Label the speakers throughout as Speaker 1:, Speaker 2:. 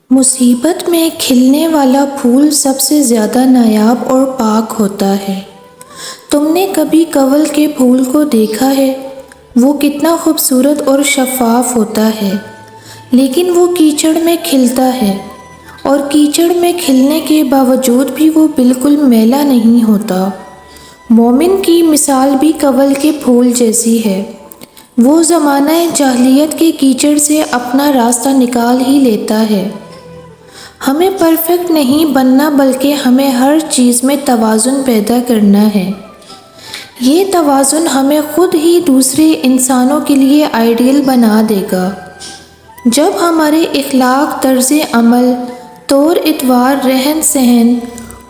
Speaker 1: مصیبت میں کھلنے والا پھول سب سے زیادہ نایاب اور پاک ہوتا ہے۔ تم نے کبھی کنول کے پھول کو دیکھا ہے؟ وہ کتنا خوبصورت اور شفاف ہوتا ہے، لیکن وہ کیچڑ میں کھلتا ہے، اور کیچڑ میں کھلنے کے باوجود بھی وہ بالکل میلا نہیں ہوتا۔ مومن کی مثال بھی کنول کے پھول جیسی ہے۔ وہ زمانہ جاہلیت کے کیچڑ سے اپنا راستہ نکال ہی لیتا ہے۔ ہمیں پرفیکٹ نہیں بننا، بلکہ ہمیں ہر چیز میں توازن پیدا کرنا ہے۔ یہ توازن ہمیں خود ہی دوسرے انسانوں کے لیے آئیڈیل بنا دے گا۔ جب ہمارے اخلاق، طرز عمل، طور اتوار، رہن سہن،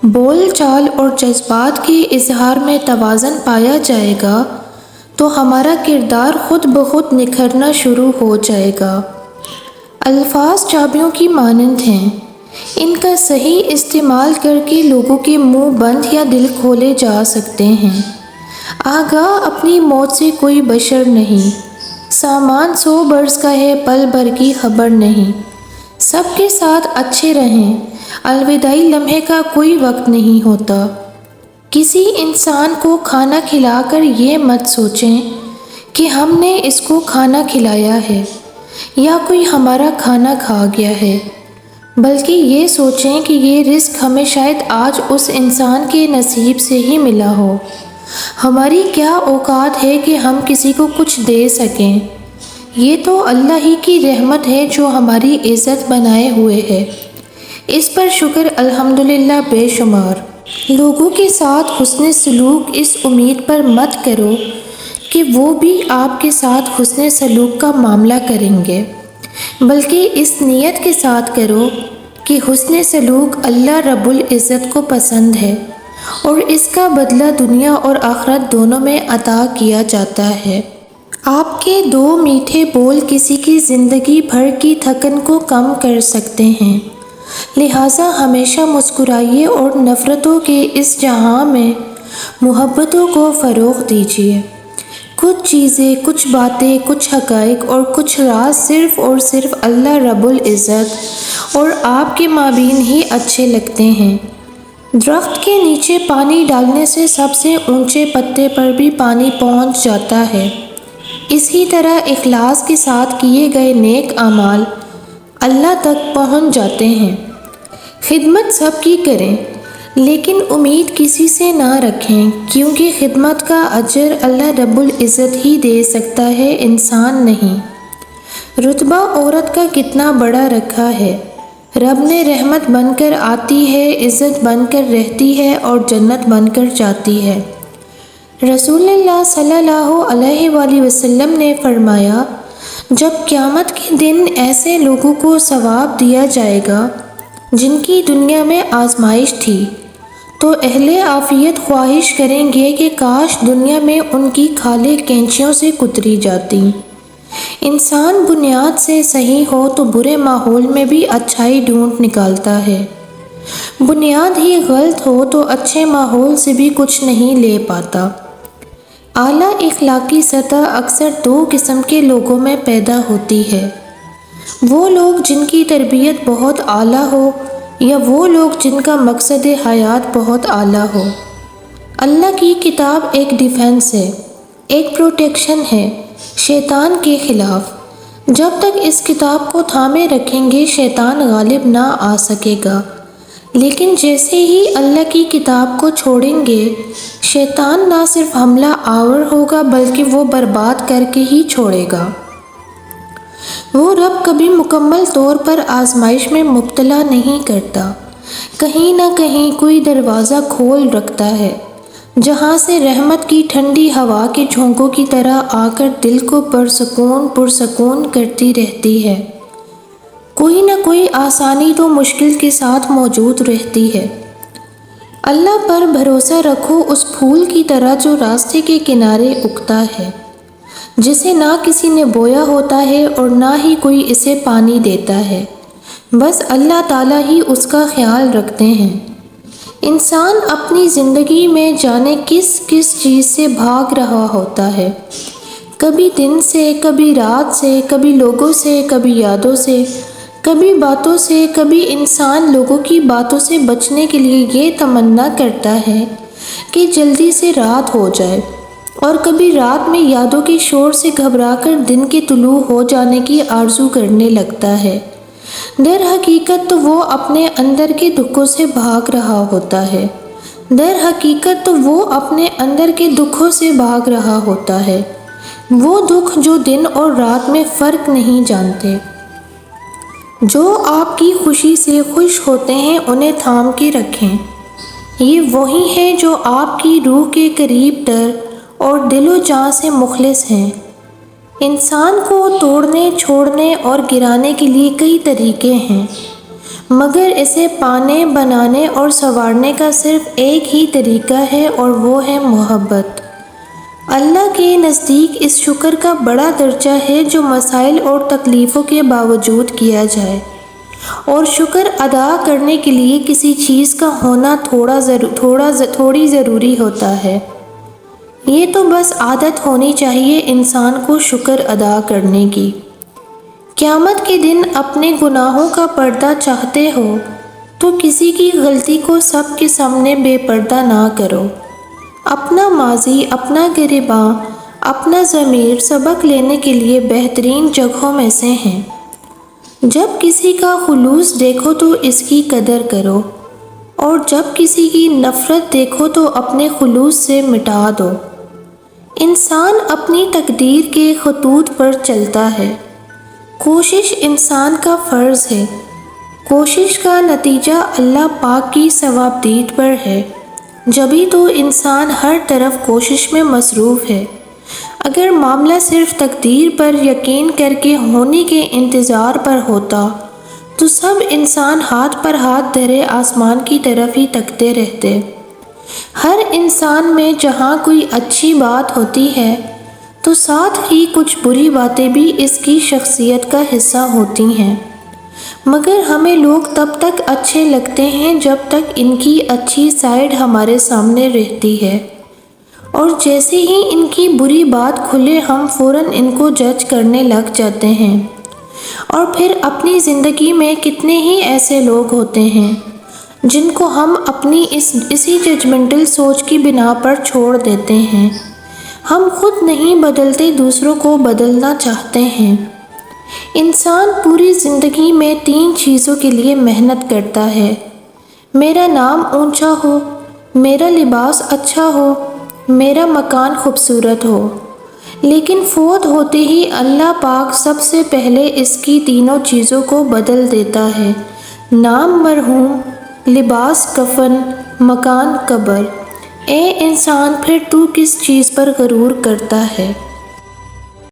Speaker 1: بول چال اور جذبات کے اظہار میں توازن پایا جائے گا تو ہمارا کردار خود بخود نکھرنا شروع ہو جائے گا۔ الفاظ چابیوں کی مانند ہیں، ان کا صحیح استعمال کر کے لوگوں کے منہ بند یا دل کھولے جا سکتے ہیں۔ آگاہ اپنی موت سے کوئی بشر نہیں، سامان 100 برس کا ہے، پل بھر کی خبر نہیں۔ سب کے ساتھ اچھے رہیں، الوداعی لمحے کا کوئی وقت نہیں ہوتا۔ کسی انسان کو کھانا کھلا کر یہ مت سوچیں کہ ہم نے اس کو کھانا کھلایا ہے یا کوئی ہمارا کھانا کھا گیا ہے، بلکہ یہ سوچیں کہ یہ رزق ہمیں شاید آج اس انسان کے نصیب سے ہی ملا ہو۔ ہماری کیا اوقات ہے کہ ہم کسی کو کچھ دے سکیں؟ یہ تو اللہ ہی کی رحمت ہے جو ہماری عزت بنائے ہوئے ہے۔ اس پر شکر الحمدللہ بے شمار۔ لوگوں کے ساتھ حسن سلوک اس امید پر مت کرو کہ وہ بھی آپ کے ساتھ حسن سلوک کا معاملہ کریں گے، بلکہ اس نیت کے ساتھ کرو کہ حسن سلوک اللہ رب العزت کو پسند ہے اور اس کا بدلہ دنیا اور آخرت دونوں میں عطا کیا جاتا ہے۔ آپ کے 2 میٹھے بول کسی کی زندگی بھر کی تھکن کو کم کر سکتے ہیں، لہٰذا ہمیشہ مسکرائیے اور نفرتوں کے اس جہاں میں محبتوں کو فروغ دیجیے۔ کچھ چیزیں، کچھ باتیں، کچھ حقائق اور کچھ راز صرف اور صرف اللہ رب العزت اور آپ کے مابین ہی اچھے لگتے ہیں۔ درخت کے نیچے پانی ڈالنے سے سب سے اونچے پتے پر بھی پانی پہنچ جاتا ہے۔ اسی طرح اخلاص کے ساتھ کیے گئے نیک اعمال اللہ تک پہنچ جاتے ہیں۔ خدمت سب کی کریں، لیکن امید کسی سے نہ رکھیں، کیونکہ خدمت کا اجر اللہ رب العزت ہی دے سکتا ہے، انسان نہیں۔ رتبہ عورت کا کتنا بڑا رکھا ہے، رب نے رحمت بن کر آتی ہے، عزت بن کر رہتی ہے اور جنت بن کر جاتی ہے۔ رسول اللہ صلی اللہ علیہ وآلہ وسلم نے فرمایا، جب قیامت کے دن ایسے لوگوں کو ثواب دیا جائے گا جن کی دنیا میں آزمائش تھی، تو اہل عافیت خواہش کریں گے کہ کاش دنیا میں ان کی کھالیں کینچیوں سے کتری جاتی۔ انسان بنیاد سے صحیح ہو تو برے ماحول میں بھی اچھائی ڈھونڈ نکالتا ہے، بنیاد ہی غلط ہو تو اچھے ماحول سے بھی کچھ نہیں لے پاتا۔ اعلیٰ اخلاقی سطح اکثر 2 قسم کے لوگوں میں پیدا ہوتی ہے، وہ لوگ جن کی تربیت بہت اعلیٰ ہو یا وہ لوگ جن کا مقصد حیات بہت اعلیٰ ہو۔ اللہ کی کتاب ایک ڈیفنس ہے، ایک پروٹیکشن ہے شیطان کے خلاف۔ جب تک اس کتاب کو تھامے رکھیں گے شیطان غالب نہ آ سکے گا، لیکن جیسے ہی اللہ کی کتاب کو چھوڑیں گے شیطان نہ صرف حملہ آور ہوگا بلکہ وہ برباد کر کے ہی چھوڑے گا۔ وہ رب کبھی مکمل طور پر آزمائش میں مبتلا نہیں کرتا، کہیں نہ کہیں کوئی دروازہ کھول رکھتا ہے جہاں سے رحمت کی ٹھنڈی ہوا کے جھونکوں کی طرح آ کر دل کو پرسکون کرتی رہتی ہے۔ کوئی نہ کوئی آسانی تو مشکل کے ساتھ موجود رہتی ہے۔ اللہ پر بھروسہ رکھو، اس پھول کی طرح جو راستے کے کنارے اگتا ہے، جسے نہ کسی نے بویا ہوتا ہے اور نہ ہی کوئی اسے پانی دیتا ہے، بس اللہ تعالیٰ ہی اس کا خیال رکھتے ہیں۔ انسان اپنی زندگی میں جانے کس چیز سے بھاگ رہا ہوتا ہے، کبھی دن سے، کبھی رات سے، کبھی لوگوں سے، کبھی یادوں سے، کبھی باتوں سے، کبھی انسان لوگوں کی باتوں سے بچنے کے لیے یہ تمنا کرتا ہے کہ جلدی سے رات ہو جائے، اور کبھی رات میں یادوں کے شور سے گھبرا کر دن کے طلوع ہو جانے کی آرزو کرنے لگتا ہے۔ در حقیقت تو وہ اپنے اندر کے دکھوں سے بھاگ رہا ہوتا ہے۔ در حقیقت تو وہ اپنے اندر کے دکھوں سے بھاگ رہا ہوتا ہے، وہ دکھ جو دن اور رات میں فرق نہیں جانتے۔ جو آپ کی خوشی سے خوش ہوتے ہیں انہیں تھام کے رکھیں، یہ وہی ہیں جو آپ کی روح کے قریب تر اور دل و جاں سے مخلص ہیں۔ انسان کو توڑنے، چھوڑنے اور گرانے کے لیے کئی طریقے ہیں، مگر اسے پانے، بنانے اور سنوارنے کا صرف ایک ہی طریقہ ہے، اور وہ ہے محبت۔ اللہ کے نزدیک اس شکر کا بڑا درجہ ہے جو مسائل اور تکلیفوں کے باوجود کیا جائے، اور شکر ادا کرنے کے لیے کسی چیز کا ہونا تھوڑی ضروری ہوتا ہے۔ یہ تو بس عادت ہونی چاہیے انسان کو شکر ادا کرنے کی۔ قیامت کے دن اپنے گناہوں کا پردہ چاہتے ہو تو کسی کی غلطی کو سب کے سامنے بے پردہ نہ کرو۔ اپنا ماضی، اپنا گریباں، اپنا ضمیر سبق لینے کے لیے بہترین جگہوں میں سے ہیں۔ جب کسی کا خلوص دیکھو تو اس کی قدر کرو، اور جب کسی کی نفرت دیکھو تو اپنے خلوص سے مٹا دو۔ انسان اپنی تقدیر کے خطوط پر چلتا ہے، کوشش انسان کا فرض ہے، کوشش کا نتیجہ اللہ پاک کی ثوابدید پر ہے، جبھی تو انسان ہر طرف کوشش میں مصروف ہے۔ اگر معاملہ صرف تقدیر پر یقین کر کے ہونے کے انتظار پر ہوتا تو سب انسان ہاتھ پر ہاتھ دھرے آسمان کی طرف ہی تکتے رہتے۔ ہر انسان میں جہاں کوئی اچھی بات ہوتی ہے تو ساتھ ہی کچھ بری باتیں بھی اس کی شخصیت کا حصہ ہوتی ہیں، مگر ہمیں لوگ تب تک اچھے لگتے ہیں جب تک ان کی اچھی سائیڈ ہمارے سامنے رہتی ہے، اور جیسے ہی ان کی بری بات کھلے ہم فوراً ان کو جج کرنے لگ جاتے ہیں۔ اور پھر اپنی زندگی میں کتنے ہی ایسے لوگ ہوتے ہیں جن کو ہم اپنی اسی ججمنٹل سوچ کی بنا پر چھوڑ دیتے ہیں۔ ہم خود نہیں بدلتے، دوسروں کو بدلنا چاہتے ہیں۔ انسان پوری زندگی میں 3 چیزوں کے لیے محنت کرتا ہے: میرا نام اونچا ہو، میرا لباس اچھا ہو، میرا مکان خوبصورت ہو۔ لیکن فوت ہوتے ہی اللہ پاک سب سے پہلے اس کی تینوں چیزوں کو بدل دیتا ہے: نام مرحوم، لباس کفن، مکان قبر۔ اے انسان، پھر تو کس چیز پر غرور کرتا ہے؟